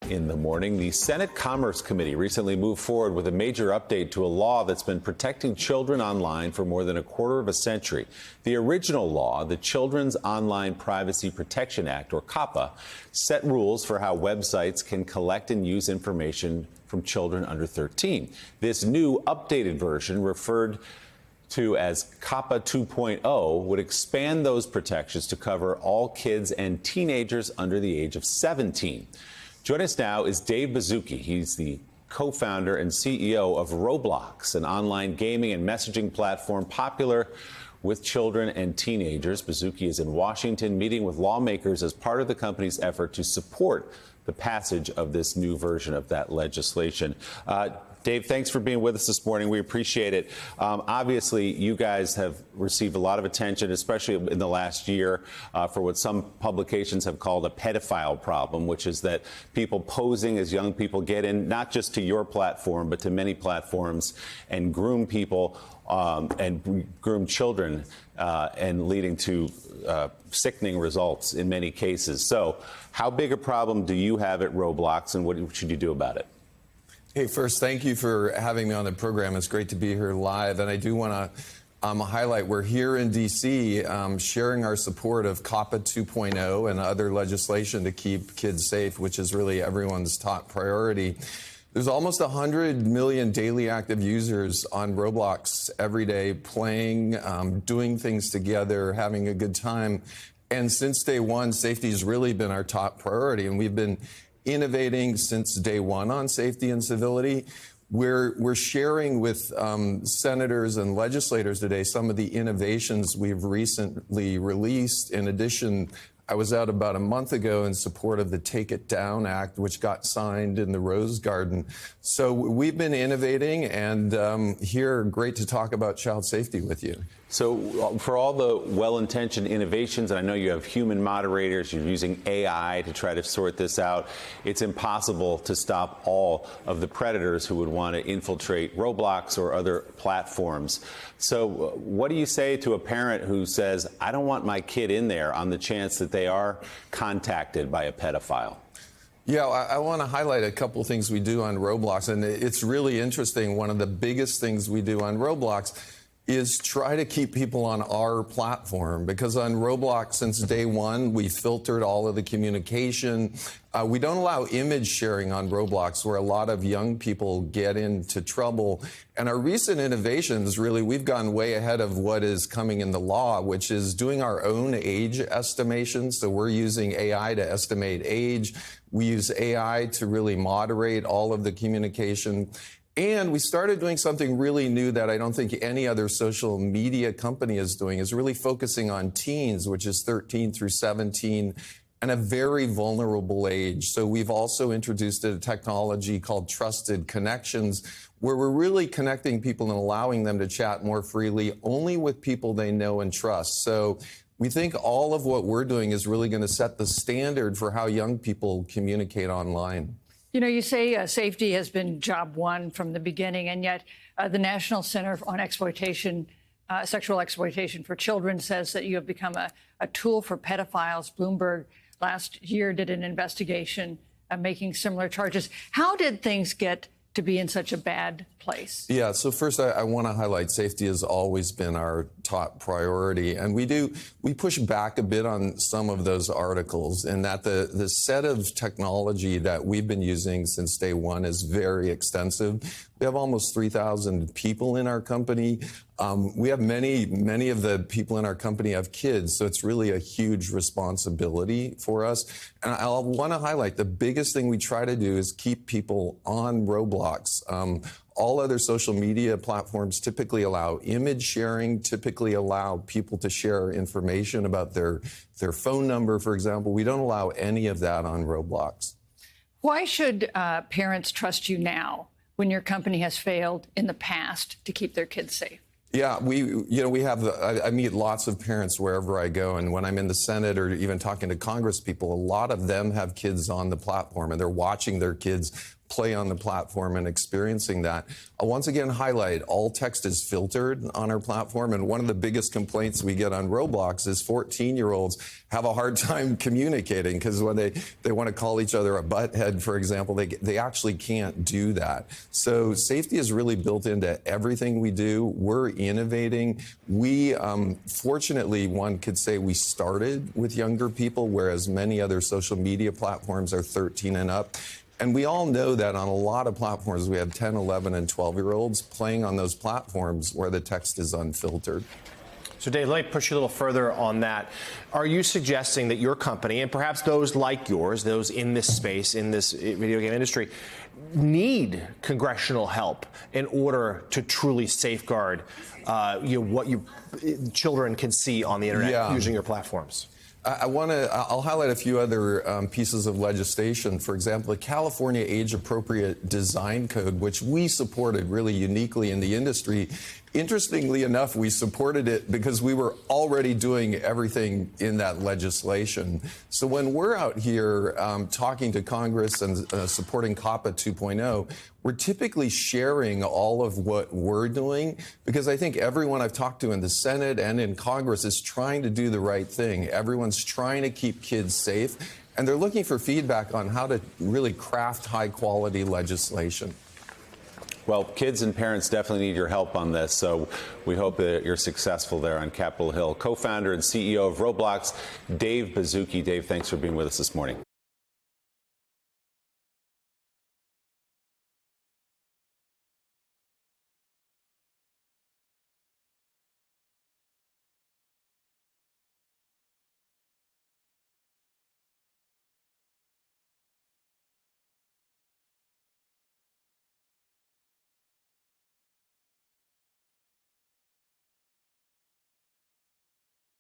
In the morning, the Senate Commerce Committee recently moved forward with a major update to a law that's been protecting children online for more than a quarter of a century. The original law, the Children's Online Privacy Protection Act, or COPPA, set rules for how websites can collect and use information from children under 13. This new updated version, referred to as COPPA 2.0, would expand those protections to cover all kids and teenagers under the age of 17. Joining us now is Dave Baszucki. He's the co-founder and CEO of Roblox, an online gaming and messaging platform popular with children and teenagers. Baszucki is in Washington meeting with lawmakers as part of the company's effort to support the passage of this new version of that legislation. Dave, thanks for being with us this morning. We appreciate it. Obviously, you guys have received a lot of attention, especially in the last year, for what some publications have called a pedophile problem, which is that people posing as young people get in not just to your platform, but to many platforms and groom people and groom children and leading to sickening results in many cases. So how big a problem do you have at Roblox, and what should you do about it? Hey, first, thank you for having me on the program. It's great to be here live. And I do want to highlight we're here in D.C. Sharing our support of COPPA 2.0 and other legislation to keep kids safe, which is really everyone's top priority. There's almost 100 million daily active users on Roblox every day, playing, doing things together, having a good time. And since day one, safety has really been our top priority. And we've been innovating since day one on safety and civility. We're sharing with senators and legislators today some of the innovations we've recently released. In addition, I was out about a month ago in support of the Take It Down Act, which got signed in the Rose Garden. So we've been innovating, and here, great to talk about child safety with you. So for all the well-intentioned innovations, and I know you have human moderators, you're using AI to try to sort this out, it's impossible to stop all of the predators who would want to infiltrate Roblox or other platforms. So what do you say to a parent who says, I don't want my kid in there on the chance that they are contacted by a pedophile? Yeah, I want to highlight a couple of things we do on Roblox, and it's really interesting. One of the biggest things we do on Roblox is try to keep people on our platform, because on Roblox, since day one, we filtered all of the communication. We don't allow image sharing on Roblox, where a lot of young people get into trouble. And our recent innovations, really, we've gone way ahead of what is coming in the law, which is doing our own age estimation. So we're using AI to estimate age. We use AI to really moderate all of the communication. And we started doing something really new that I don't think any other social media company is doing, is really focusing on teens, which is 13 through 17, and a very vulnerable age. So we've also introduced a technology called Trusted Connections, where we're really connecting people and allowing them to chat more freely, only with people they know and trust. So we think all of what we're doing is really going to set the standard for how young people communicate online. You know, you say safety has been job one from the beginning, and yet the National Center on Exploitation, Sexual Exploitation for Children says that you have become a tool for pedophiles. Bloomberg last year did an investigation making similar charges. How did things get to be in such a bad place? Yeah, so first I want to highlight safety has always been our top priority. And we push back a bit on some of those articles, in that the set of technology that we've been using since day one is very extensive. We have almost 3,000 people in our company. We have many of the people in our company have kids, so it's really a huge responsibility for us. And I want to highlight the biggest thing we try to do is keep people on Roblox. All other social media platforms typically allow image sharing, typically allow people to share information about their phone number, for example. We don't allow any of that on Roblox. Why should parents trust you now when your company has failed in the past to keep their kids safe? Yeah, I meet lots of parents wherever I go, and when I'm in the Senate or even talking to Congress people, a lot of them have kids on the platform, and they're watching their kids play on the platform and experiencing that. I'll once again highlight all text is filtered on our platform. And one of the biggest complaints we get on Roblox is 14-year-olds have a hard time communicating because when they want to call each other a butthead, for example, they actually can't do that. So safety is really built into everything we do. We're innovating. We, fortunately, one could say we started with younger people, whereas many other social media platforms are 13 and up. And we all know that on a lot of platforms, we have 10, 11, and 12-year-olds playing on those platforms where the text is unfiltered. So, Dave, let me push you a little further on that. Are you suggesting that your company, and perhaps those like yours, those in this space, in this video game industry, need congressional help in order to truly safeguard what children can see on the internet using your platforms? I'll highlight a few other pieces of legislation. For example, the California Age-Appropriate Design Code, which we supported really uniquely in the industry. Interestingly enough, we supported it because we were already doing everything in that legislation. So when we're out here talking to Congress and supporting COPPA 2.0, we're typically sharing all of what we're doing because I think everyone I've talked to in the Senate and in Congress is trying to do the right thing. Everyone's trying to keep kids safe, and they're looking for feedback on how to really craft high-quality legislation. Well, kids and parents definitely need your help on this, so we hope that you're successful there on Capitol Hill. Co-founder and CEO of Roblox, Dave Baszucki. Dave, thanks for being with us this morning.